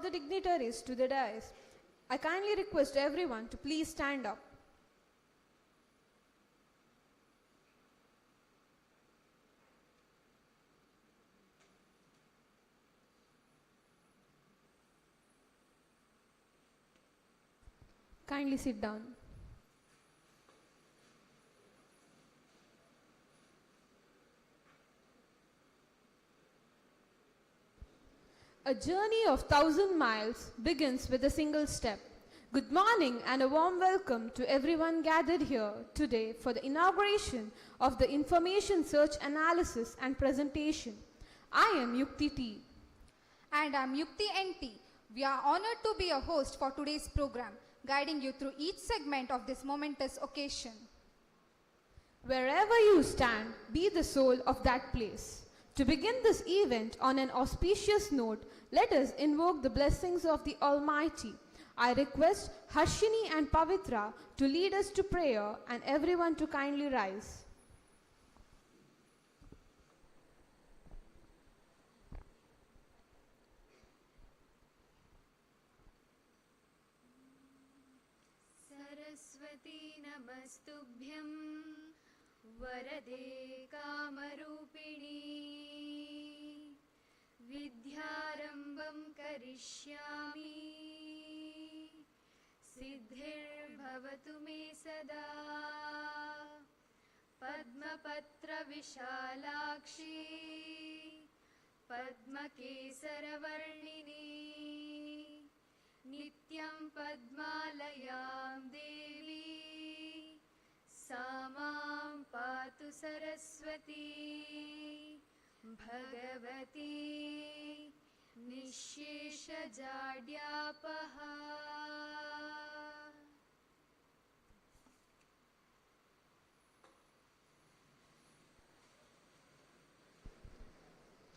the dignitaries to the dais. I kindly request everyone to please stand up. Kindly sit down. A journey of 1,000 miles begins with a single step. Good morning and a warm welcome to everyone gathered here today for the inauguration of the Information Search Analysis and Presentation. I am Yukti T. And I am Yukti NT. We are honored to be a host for today's program, guiding you through each segment of this momentous occasion. Wherever you stand, be the soul of that place. To begin this event on an auspicious note, let us invoke the blessings of the Almighty. I request Harshini and Pavitra to lead us to prayer and everyone to kindly rise. Saraswati Namastubhyam Varade Kamarupini Vidyarambam Karishyami Siddhir Bhavatu Me Sada Padmapatra Vishalakshi Padmakesara Varnini Nityam Padmalayam Devi Samam Patu Saraswati Bhagavati Nishesha Jadyapaha.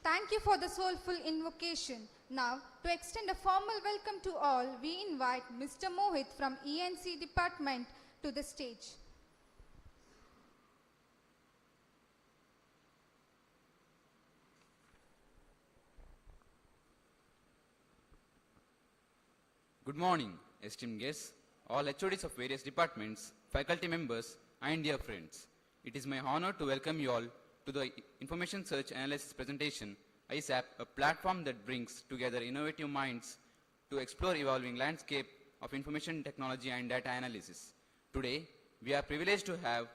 Thank you for the soulful invocation. Now, to extend a formal welcome to all, we invite Mr. Mohit from ENC department to the stage. Good morning, esteemed guests, all HODs of various departments, faculty members, and dear friends. It is my honor to welcome you all to the Information Search Analysis Presentation, ISAP, a platform that brings together innovative minds to explore evolving landscape of information technology and data analysis. Today, we are privileged to have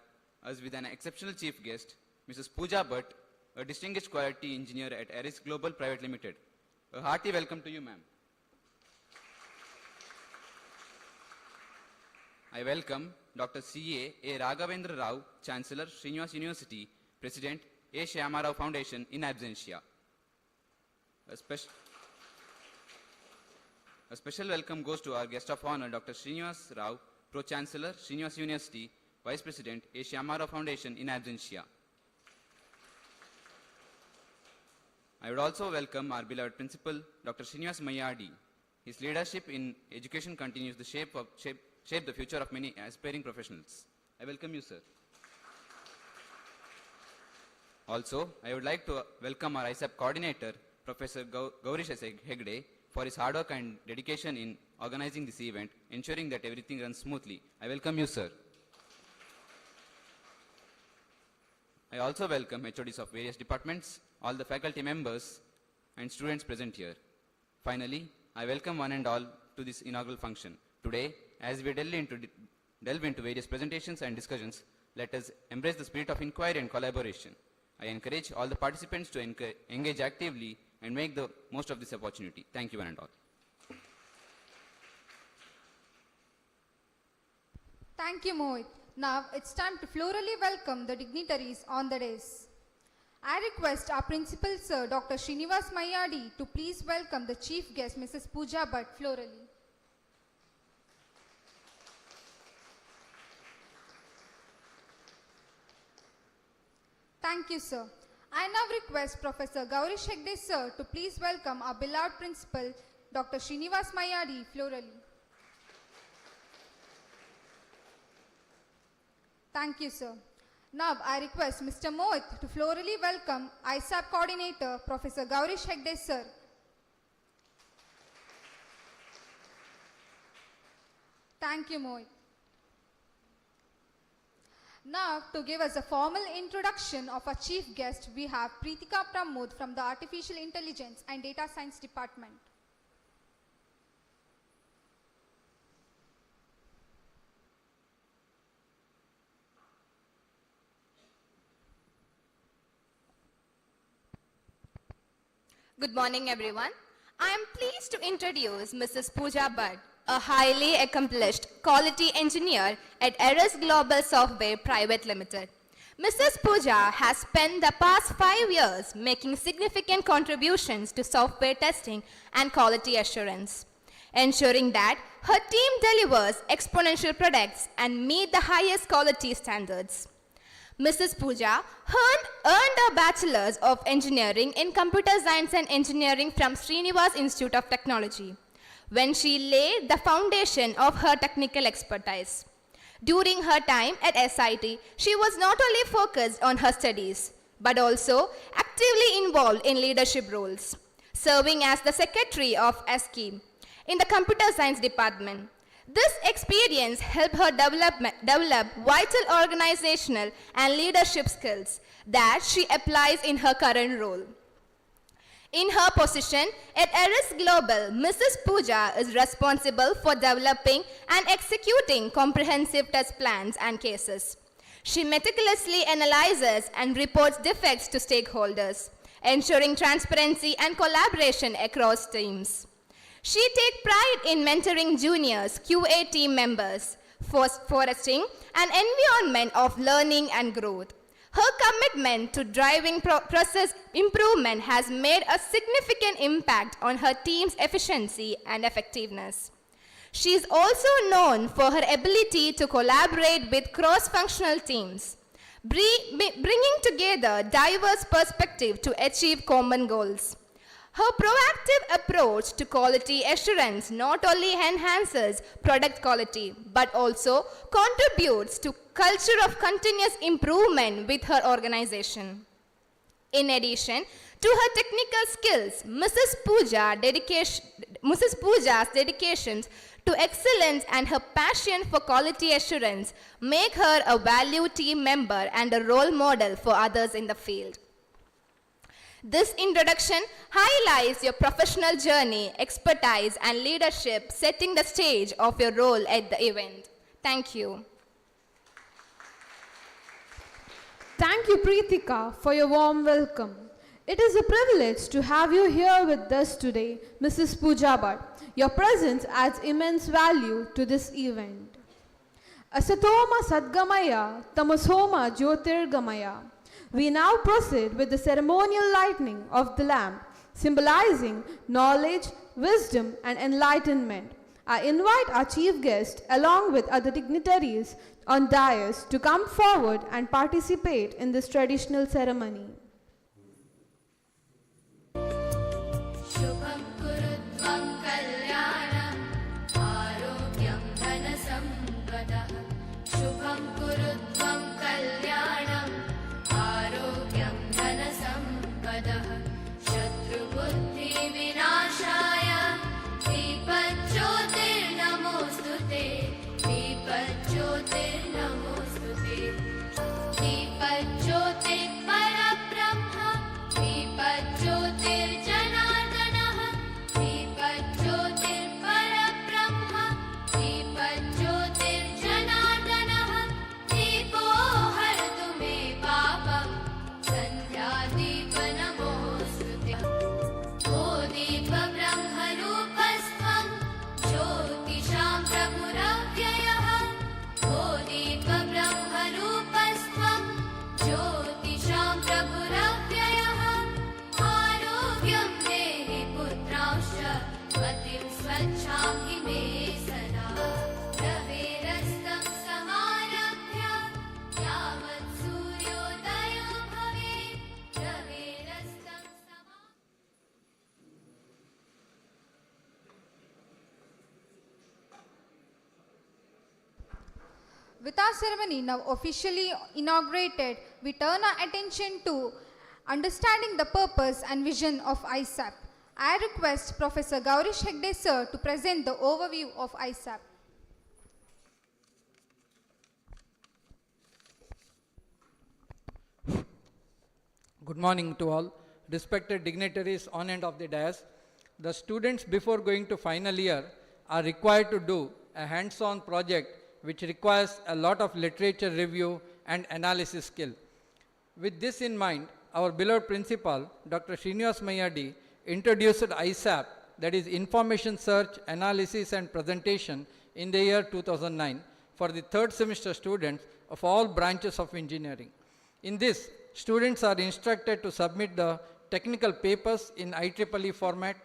us with an exceptional chief guest, Mrs. Pooja Bhatt, a distinguished quality engineer at Aris Global Private Limited. A hearty welcome to you, ma'am. I welcome Dr. C.A. Raghavendra Rao, Chancellor, Srinivas University, President, A. Shyama Rao Foundation, in absentia. A special welcome goes to our guest of honor, Dr. Srinivas Rao, Pro-Chancellor, Srinivas University, Vice President, A. Shyama Rao Foundation, in absentia. I would also welcome our beloved Principal, Dr. Srinivas Mayadi. His leadership in education continues to shape the future of many aspiring professionals. I welcome you, sir. Also, I would like to welcome our ISAP coordinator, Professor Gaurish Hegde, for his hard work and dedication in organizing this event, ensuring that everything runs smoothly. I welcome you, sir. I also welcome HODs of various departments, all the faculty members, and students present here. Finally, I welcome one and all to this inaugural function. Today, as we delve into various presentations and discussions, let us embrace the spirit of inquiry and collaboration. I encourage all the participants to engage actively and make the most of this opportunity. Thank you one and all. Thank you, Mohit. Now it's time to florally welcome the dignitaries on the dais. I request our Principal Sir, Dr. Srinivas Mayadi, to please welcome the Chief Guest, Mrs. Pooja Bhatt, florally. Thank you, sir. I now request Professor Gaurish Hegde, sir, to please welcome our beloved Principal, Dr. Srinivas Mayadi, florally. Thank you, sir. Now, I request Mr. Mohit to florally welcome ISAP Coordinator, Professor Gaurish Hegde, sir. Thank you, Mohit. Now, to give us a formal introduction of our chief guest, we have Preetika Pramod from the Artificial Intelligence and Data Science Department. Good morning, everyone. I am pleased to introduce Mrs. Pooja Bhatt, a highly accomplished quality engineer at Eris Global Software Private Limited. Mrs. Pooja has spent the past 5 years making significant contributions to software testing and quality assurance, ensuring that her team delivers exponential products and meet the highest quality standards. Mrs. Pooja earned a Bachelor's of Engineering in Computer Science and Engineering from Srinivas Institute of Technology, when she laid the foundation of her technical expertise. During her time at SIT, she was not only focused on her studies, but also actively involved in leadership roles, serving as the secretary of SKIM in the Computer Science Department. This experience helped her develop vital organizational and leadership skills that she applies in her current role. In her position at Eris Global, Mrs. Pooja is responsible for developing and executing comprehensive test plans and cases. She meticulously analyzes and reports defects to stakeholders, ensuring transparency and collaboration across teams. She takes pride in mentoring juniors QA team members, fostering an environment of learning and growth. Her commitment to driving process improvement has made a significant impact on her team's efficiency and effectiveness. She is also known for her ability to collaborate with cross-functional teams, bringing together diverse perspectives to achieve common goals. Her proactive approach to quality assurance not only enhances product quality, but also contributes to culture of continuous improvement with her organization. In addition to her technical skills, Mrs. Pooja's dedications to excellence and her passion for quality assurance make her a valued team member and a role model for others in the field. This introduction highlights your professional journey, expertise, and leadership, setting the stage of your role at the event. Thank you. Thank you, Preetika, for your warm welcome. It is a privilege to have you here with us today, Mrs. Pooja Bhatt. Your presence adds immense value to this event. Asatoma Sadgamaya, Tamasoma Jyotirgamaya. We now proceed with the ceremonial lighting of the lamp, symbolizing knowledge, wisdom, and enlightenment. I invite our chief guest, along with other dignitaries on dais, to come forward and participate in this traditional ceremony. शुभं कुरुत्वं कल्याणं आरोग्यं धनसम्पदः शुभं कुरुत्वं कल्याणं आरोग्यं धनसम्पदः शत्रुबुद्धिविनाशाय दीपज्योतिर्नमोऽस्तु ते दीपज्योतिर्नमोऽस्तु ते दीपज्योतिः परब्रह्म दीपज्योतिर्जनार्दनः दीपज्योतिर्परब्रह्म दीपज्योतिर्जनार्दनः दीपो हरतु मे पापं सन्ध्यादीपनमोऽस्तु ते ओ दीपब्रह्मरूपस्त्वं ज्योतिषां प्रभुरव्ययः ओ दीपब्रह्मरूपस्त्वं ज्योतिषां प्रभुरव्ययः आरोग्यं देहि पुत्रांश्च मतिं स्वच्छां हि मे सदा रवेरस्तं समारभ्य यावत् सूर्योदयो भवेत् रवेरस्तं With our ceremony now officially inaugurated, we turn our attention to understanding the purpose and vision of ISAP. I request Professor Gaurish Hegde sir to present the overview of ISAP. Good morning to all. Respected dignitaries on and off the dais, the students before going to final year are required to do a hands-on project which requires a lot of literature review and analysis skill. With this in mind, our beloved principal, Dr. Srinivas Mayadi, introduced ISAP, that is Information Search, Analysis and Presentation, in the year 2009 for the third semester students of all branches of engineering. In this, students are instructed to submit the technical papers in IEEE format.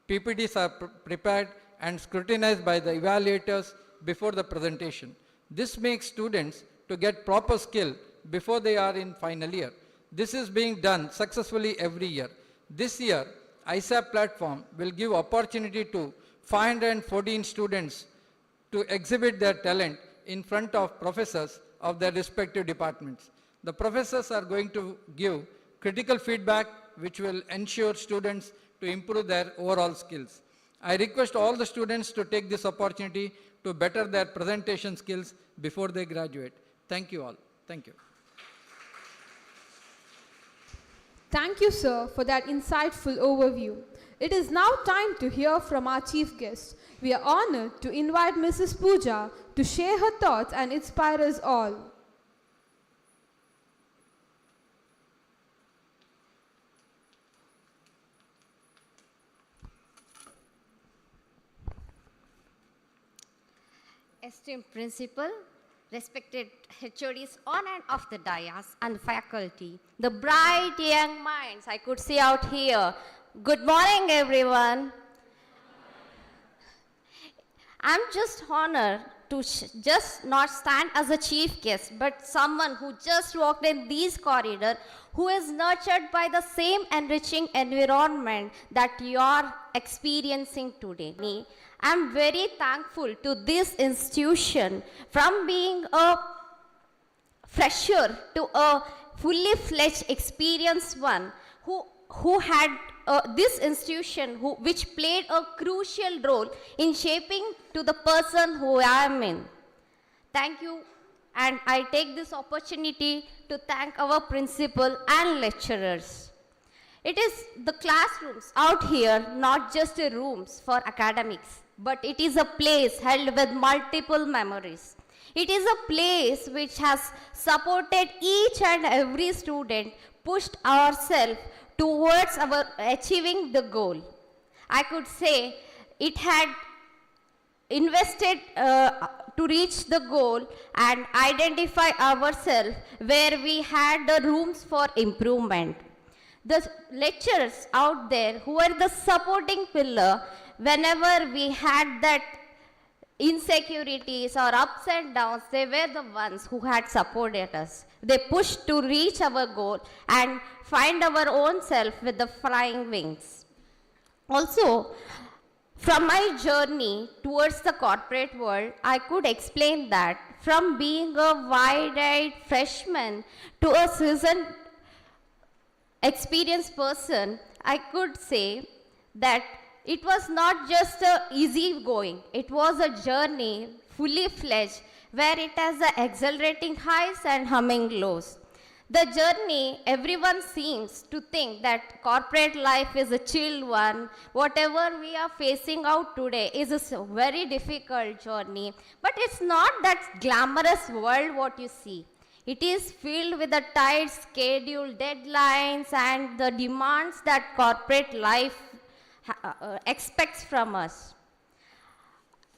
PPTs are prepared and scrutinized by the evaluators before the presentation. This makes students to get proper skill before they are in final year. This is being done successfully every year. This year, ISAP platform will give opportunity to 514 students to exhibit their talent in front of professors of their respective departments. The professors are going to give critical feedback which will ensure students to improve their overall skills. I request all the students to take this opportunity to better their presentation skills before they graduate. Thank you all. Thank you. Thank you, sir, for that insightful overview. It is now time to hear from our chief guest. We are honored to invite Mrs. Pooja to share her thoughts and inspire us all. Esteemed principal, respected HODs on and off the dais and faculty, the bright young minds I could see out here. Good morning, everyone. I'm just honored to just not stand as a chief guest, but someone who just walked in these corridors, who is nurtured by the same enriching environment that you are experiencing today. I'm very thankful to this institution, from being a fresher to a fully fledged experienced one who had this institution which played a crucial role in shaping to the person who I am in. Thank you, and I take this opportunity to thank our principal and lecturers. It is the classrooms out here, not just rooms for academics, but it is a place held with multiple memories. It is a place which has supported each and every student, pushed ourselves towards our achieving the goal. I could say it had invested to reach the goal and identify ourselves where we had the rooms for improvement. The lecturers out there who were the supporting pillar whenever we had that insecurities or ups and downs, they were the ones who had supported us. They pushed to reach our goal and find our own self with the flying wings. Also, from my journey towards the corporate world, I could explain that from being a wide-eyed freshman to a seasoned experienced person, I could say that it was not just easy going. It was a journey fully fledged where it has the exhilarating highs and humming lows. The journey, everyone seems to think that corporate life is a chill one. Whatever we are facing out today is a very difficult journey. But it's not that glamorous world what you see. It is filled with the tight schedule, deadlines, and the demands that corporate life expects from us.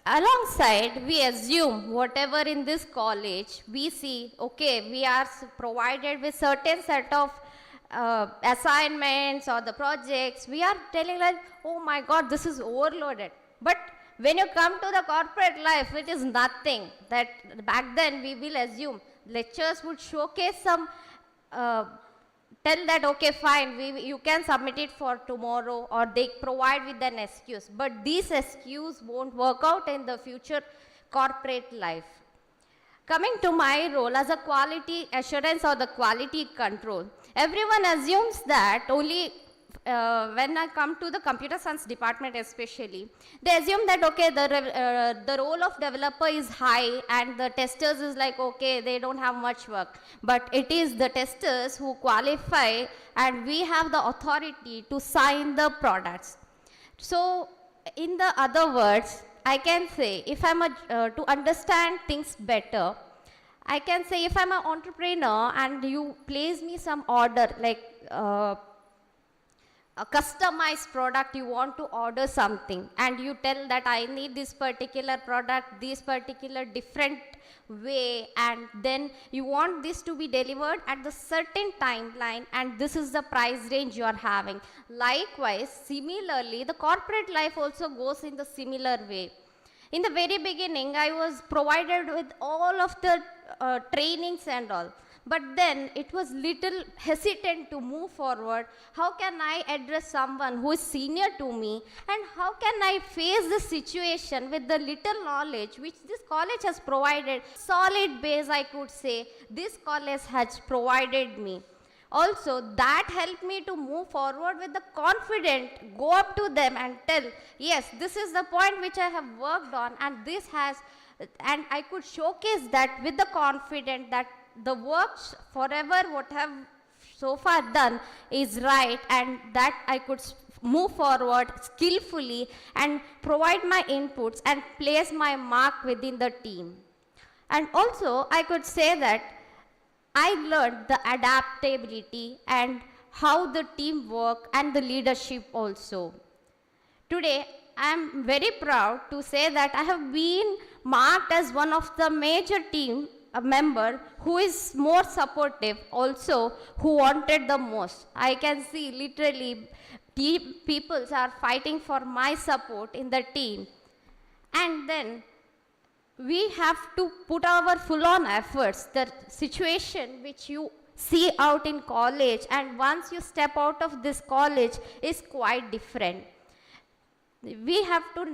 Alongside, we assume whatever in this college, we see, okay, we are provided with certain set of assignments or the projects. We are telling like, oh my God, this is overloaded. But when you come to the corporate life, it is nothing. That back then we will assume lecturers would showcase some tell that, okay, fine, you can submit it for tomorrow, or they provide with an excuse. But this excuse won't work out in the future corporate life. Coming to my role as a quality assurance or the quality control, everyone assumes that only when I come to the computer science department especially, they assume that, okay, the role of developer is high and the testers is like, okay, they don't have much work. But it is the testers who qualify and we have the authority to sign the products. So in the other words, I can say, if I'm to understand things better, I can say if I'm an entrepreneur and you place me some order, like a customized product, you want to order something and you tell that I need this particular product, this particular different way, and then you want this to be delivered at the certain timeline, and this is the price range you are having. Likewise, similarly, the corporate life also goes in the similar way. In the very beginning, I was provided with all of the trainings and all. But then it was little hesitant to move forward. How can I address someone who is senior to me? And how can I face the situation with the little knowledge which this college has provided? Solid base, I could say, this college has provided me. Also, that helped me to move forward with the confidence, go up to them and tell, yes, this is the point which I have worked on, and this has, and I could showcase that with the confidence that the work forever what have so far done is right, and that I could move forward skillfully and provide my inputs and place my mark within the team. And also, I could say that I learned the adaptability and how the teamwork and the leadership also. Today, I am very proud to say that I have been marked as one of the major team member who is more supportive, also who wanted the most. I can see literally people are fighting for my support in the team. And then we have to put our full-on efforts. The situation which you see out in college and once you step out of this college is quite different. We have to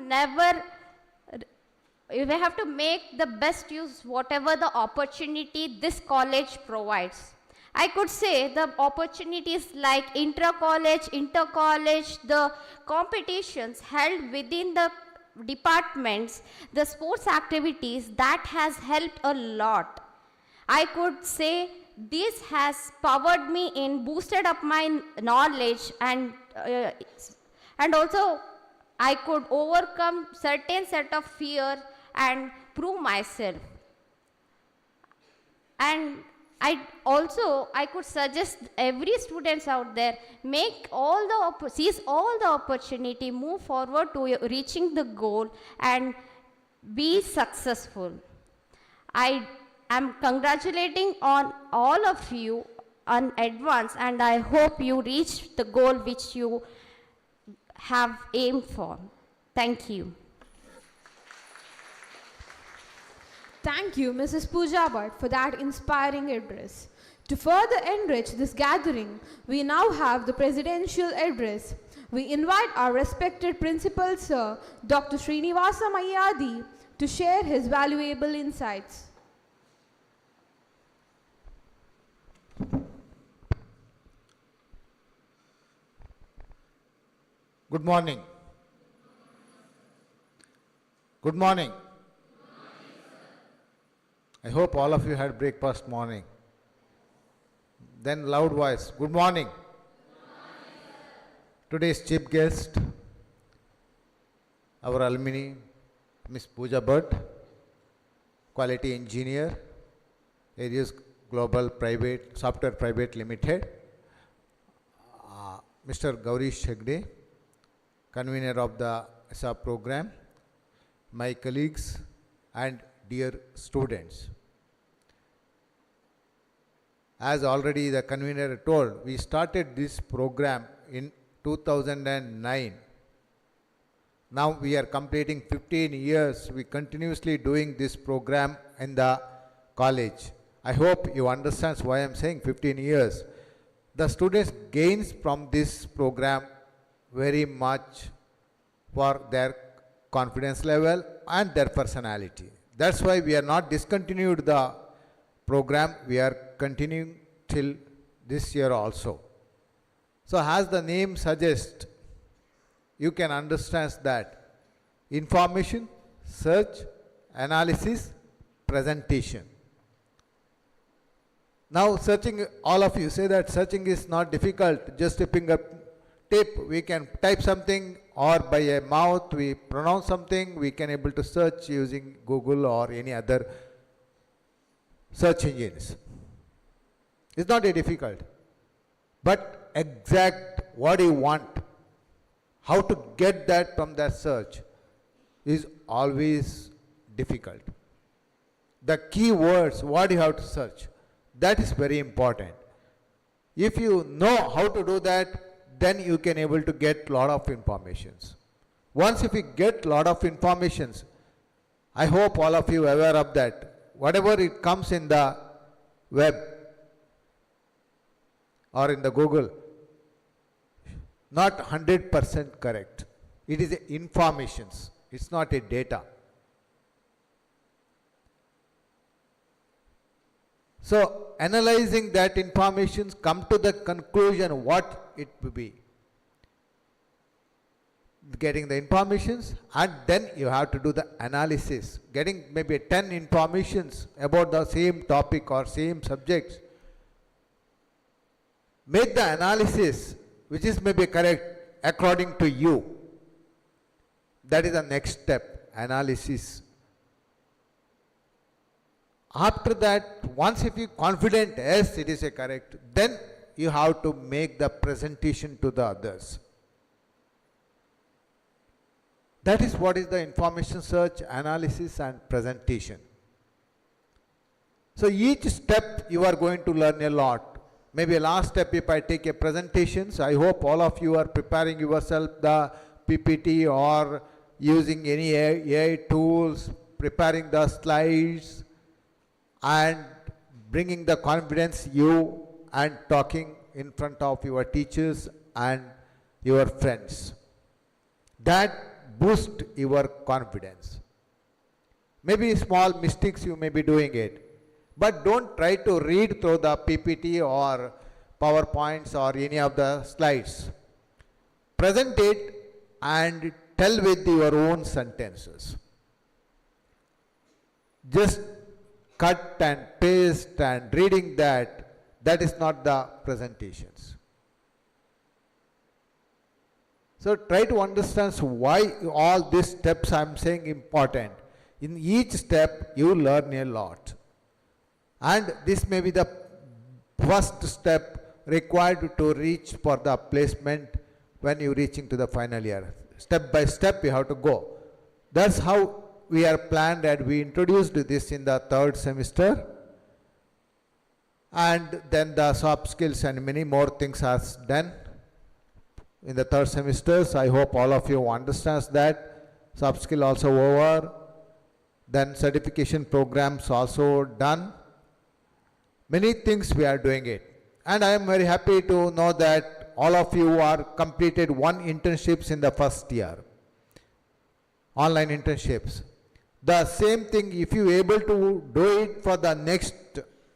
make the best use whatever the opportunity this college provides. I could say the opportunities like intra-college, inter-college, the competitions held within the departments, the sports activities, that has helped a lot. I could say this has powered me in, boosted up my knowledge, and also I could overcome certain set of fear and prove myself. And I could suggest every students out there, seize all the opportunity, move forward to reaching the goal and be successful. I am congratulating on all of you on advance, and I hope you reach the goal which you have aimed for. Thank you. Thank you, Mrs. Pooja Bhatt, for that inspiring address. To further enrich this gathering, we now have the presidential address. We invite our respected Principal Sir, Dr. Srinivasa Mayadi, to share his valuable insights. Good morning. Good morning. I hope all of you had breakfast morning. Then loud voice, good morning. Today's chief guest, our alumni, Miss Pooja Bhatt, quality engineer, Aries Global Private Software Private Limited, Mr. Gaurish Hegde, convener of the ISAP program, my colleagues and dear students. As already the convener told, we started this program in 2009. Now we are completing 15 years. We continuously doing this program in the college. I hope you understand why I am saying 15 years. The students gains from this program very much for their confidence level and their personality. That's why we are not discontinued the program. We are continuing till this year also. So as the name suggests, you can understand that information, search, analysis, presentation. Now searching, all of you say that searching is not difficult, just tipping a tip, we can type something, or by a mouth we pronounce something, we can able to search using Google or any other search engines. It's not a difficult, but exact what you want, how to get that from that search is always difficult. The keywords, what you have to search, that is very important. If you know how to do that, then you can able to get lot of informations. Once if you get lot of informations, I hope all of you are aware of that. Whatever it comes in the web or in the Google, not 100% correct. It is informations. It's not a data. So analyzing that information, come to the conclusion what it will be. Getting the informations, and then you have to do the analysis. Getting maybe 10 informations about the same topic or same subjects. Make the analysis which is maybe correct according to you. That is the next step, analysis. After that, once if you confident, yes, it is a correct, then you have to make the presentation to the others. That is what is the information search, analysis and presentation. So each step you are going to learn a lot. Maybe last step if I take a presentations, I hope all of you are preparing yourself the PPT or using any AI tools, preparing the slides and bringing the confidence you and talking in front of your teachers and your friends. That boosts your confidence. Maybe small mistakes you may be doing it, but don't try to read through the PPT or PowerPoints or any of the slides. Present it and tell with your own sentences. Just cut and paste and reading that is not the presentations. So try to understand why all these steps I am saying important. In each step you learn a lot. And this may be the first step required to reach for the placement when you reaching to the final year. Step by step you have to go. That's how we are planned, and we introduced this in the third semester. And then the soft skills and many more things are done in the third semester. So I hope all of you understand that. Soft skill also over. Then certification programs also done. Many things we are doing it. And I am very happy to know that all of you are completed 1 internships in the first year. Online internships. The same thing, if you able to do it for the next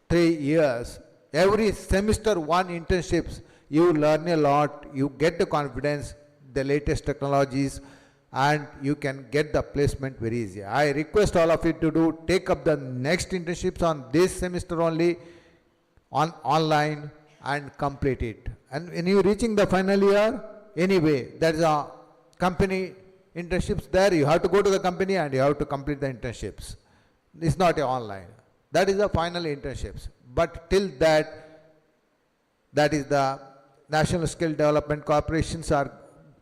3 years, every semester 1 internships, you learn a lot, you get the confidence, the latest technologies, and you can get the placement very easy. I request all of you to take up the next internships on this semester only, on online, and complete it. And when you reaching the final year, anyway, there is a company internships there, you have to go to the company and you have to complete the internships. It's not a online. That is the final internships. But till that is the National Skill Development Corporations are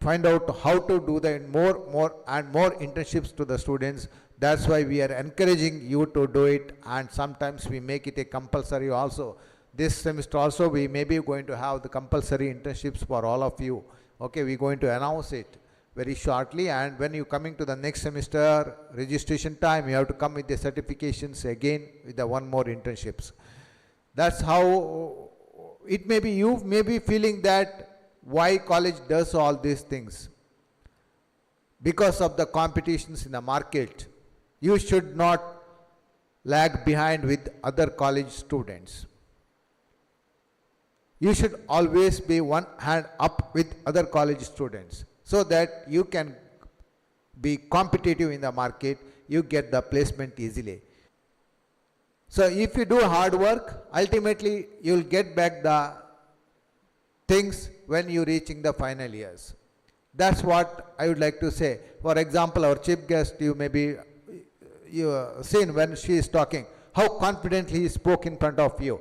find out how to do the more internships to the students. That's why we are encouraging you to do it, and sometimes we make it a compulsory also. This semester also we may be going to have the compulsory internships for all of you. Okay, we're going to announce it very shortly, and when you coming to the next semester registration time, you have to come with the certifications again with the 1 more internships. That's how it may be. You may be feeling that why college does all these things. Because of the competitions in the market, you should not lag behind with other college students. you should always be one hand up with other college students so that you can be competitive in the market, you get the placement easily. So if you do hard work, ultimately you will get back the things when you reaching the final years. That's what I would like to say. For example, our chief guest, you may be seen when she is talking, how confidently he spoke in front of you.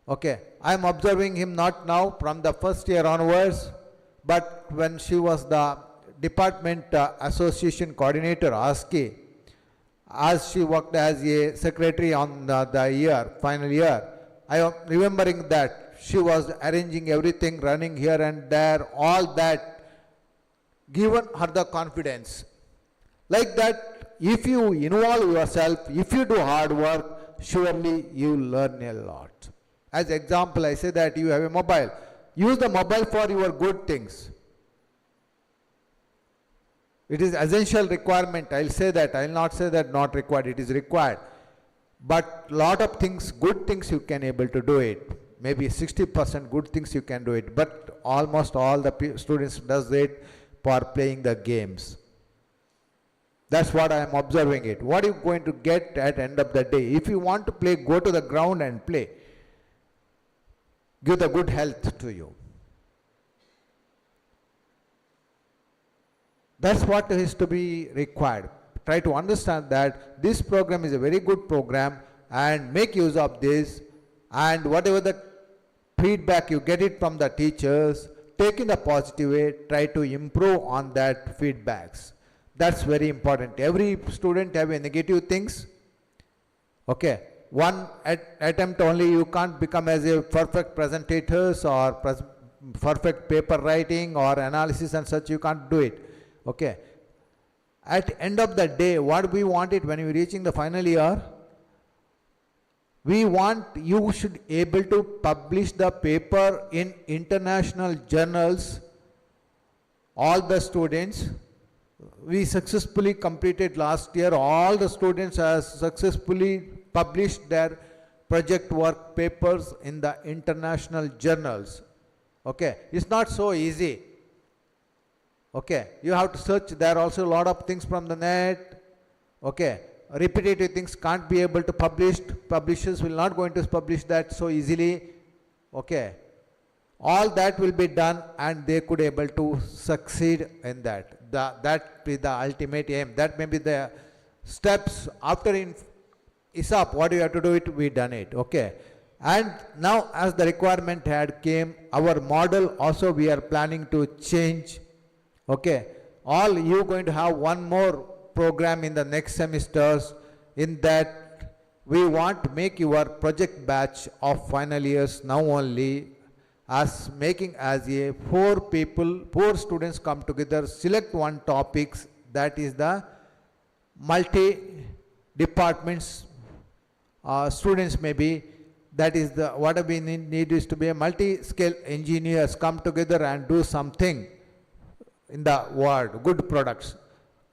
Okay, I am observing him not now from the first year onwards, but when she was the department association coordinator, ASCII, as she worked as a secretary on the final year, I am remembering that she was arranging everything, running here and there, all that, given her the confidence. Like that, if you involve yourself, if you do hard work, surely you learn a lot. As example, I say that you have a mobile. Use the mobile for your good things. It is essential requirement. I'll say that. I'll not say that not required. It is required. But lot of things, good things, you can able to do it. Maybe 60% good things you can do it. But almost all the students does it for playing the games. That's what I am observing it. What are you going to get at end of the day? If you want to play, go to the ground and play. Give the good health to you. That's what is to be required. Try to understand that this program is a very good program and make use of this, and whatever the feedback you get it from the teachers, take in the positive way, try to improve on that feedbacks. That's very important. Every student have a negative things. Okay. One attempt only, you can't become as a perfect presentators or perfect paper writing or analysis and such, you can't do it. Okay. At end of the day, what we want it when you're reaching the final year, we want you should able to publish the paper in international journals, all the students. We successfully completed last year, all the students have successfully published their project work papers in the international journals. Okay, it's not so easy. Okay, you have to search. There are also a lot of things from the net. Okay, repetitive things can't be able to publish. Publishers will not going to publish that so easily. Okay, all that will be done and they could able to succeed in that. That is the ultimate aim. That may be the steps after in ISAP, what you have to do it, we done it. Okay. And now as the requirement had came, our model also we are planning to change. Okay. All you going to have one more program in the next semesters. In that we want to make your project batch of final years now only as making as a 4 students come together, select one topics, that is the multi-departments students maybe, that is the what we need is to be a multi-scale engineers come together and do something in the world, good products.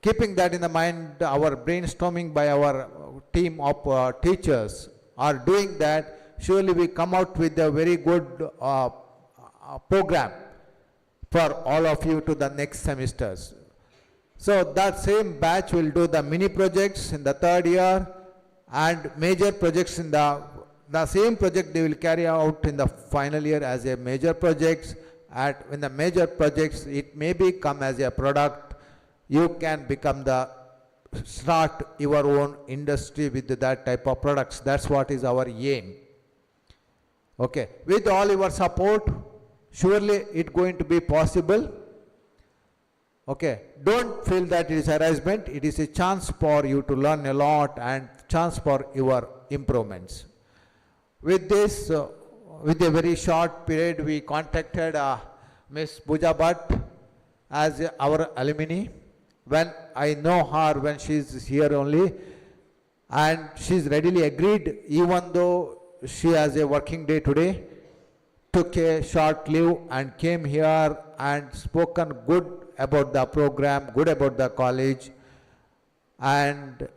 Keeping that in the mind, our brainstorming by our team of teachers are doing that, surely we come out with a very good program for all of you to the next semesters. So that same batch will do the mini projects in the 3rd year and major projects in the same project they will carry out in the final year as a major projects. In the major projects it may become as a product. You can become start your own industry with that type of products. That's what is our aim. Okay, with all your support, surely it going to be possible. Okay, don't feel that it is harassment. It is a chance for you to learn a lot and chance for your improvements. With this, with a very short period, we contacted Miss Pooja Bhatt as our alumni. When I know her, when she is here only, and she is readily agreed, even though she has a working day today, took a short leave and came here and spoken good about the program, good about the college, and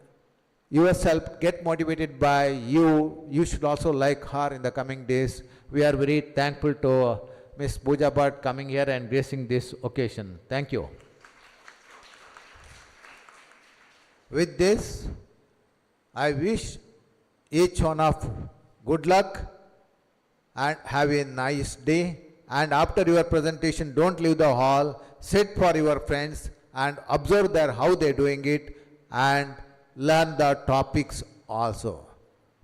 yourself, get motivated by you. You should also like her in the coming days. We are very thankful to Ms. Pooja Bhatt coming here and gracing this occasion. Thank you. With this, I wish each one of good luck and have a nice day. And after your presentation, don't leave the hall. Sit for your friends and observe how they're doing it and learn the topics also.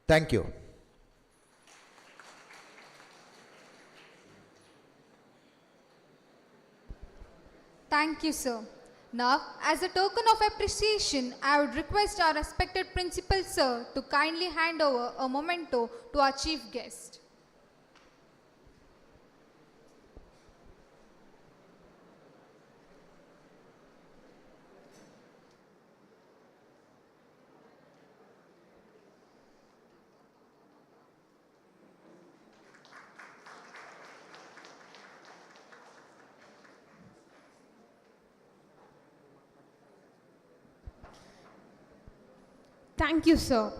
Thank you. Thank you, sir. Now, as a token of appreciation, I would request our respected principal, sir, to kindly hand over a memento to our chief guest. Thank you, sir.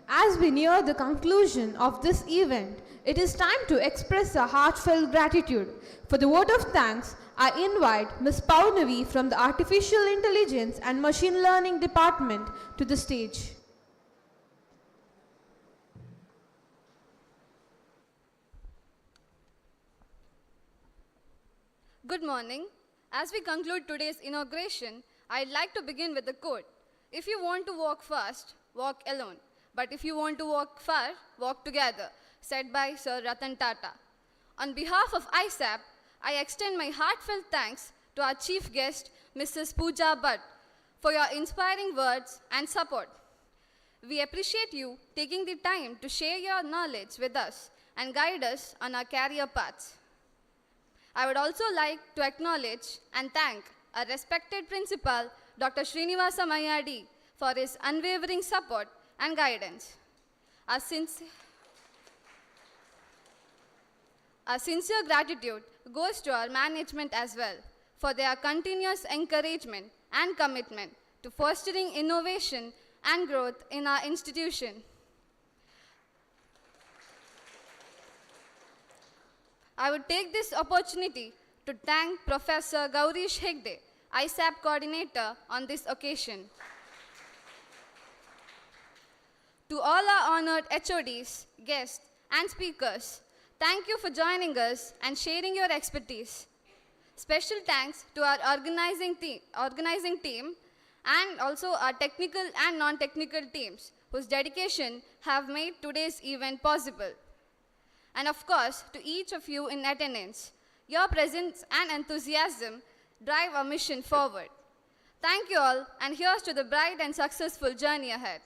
As we near the conclusion of this event, it is time to express a heartfelt gratitude. For the vote of thanks, I invite Ms. Paunavi from the Artificial Intelligence and Machine Learning Department to the stage. Good morning. As we conclude today's inauguration, I'd like to begin with a quote. If you want to walk fast, walk alone. But if you want to walk far, walk together, said by Sir Ratan Tata. On behalf of ISAP, I extend my heartfelt thanks to our chief guest, Mrs. Pooja Bhatt, for your inspiring words and support. We appreciate you taking the time to share your knowledge with us and guide us on our career paths. I would also like to acknowledge and thank our respected principal, Dr. Srinivasa Mayadi, for his unwavering support and guidance. Our sincere gratitude goes to our management as well for their continuous encouragement and commitment to fostering innovation and growth in our institution. I would take this opportunity to thank Professor Gaurish Hegde, ISAP coordinator, on this occasion. To all our honored HODs, guests, and speakers, thank you for joining us and sharing your expertise. Special thanks to our organizing team and also our technical and non-technical teams whose dedication have made today's event possible. And of course, to each of you in attendance, your presence and enthusiasm drive our mission forward. Thank you all, and here's to the bright and successful journey ahead.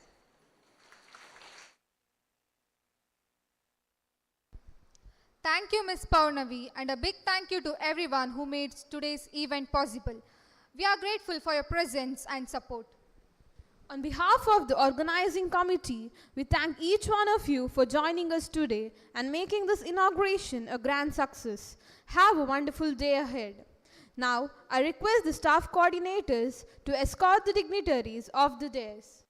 Thank you, Ms. Paunavi, and a big thank you to everyone who made today's event possible. We are grateful for your presence and support. On behalf of the organizing committee, we thank each one of you for joining us today and making this inauguration a grand success. Have a wonderful day ahead. Now, I request the staff coordinators to escort the dignitaries off the dais.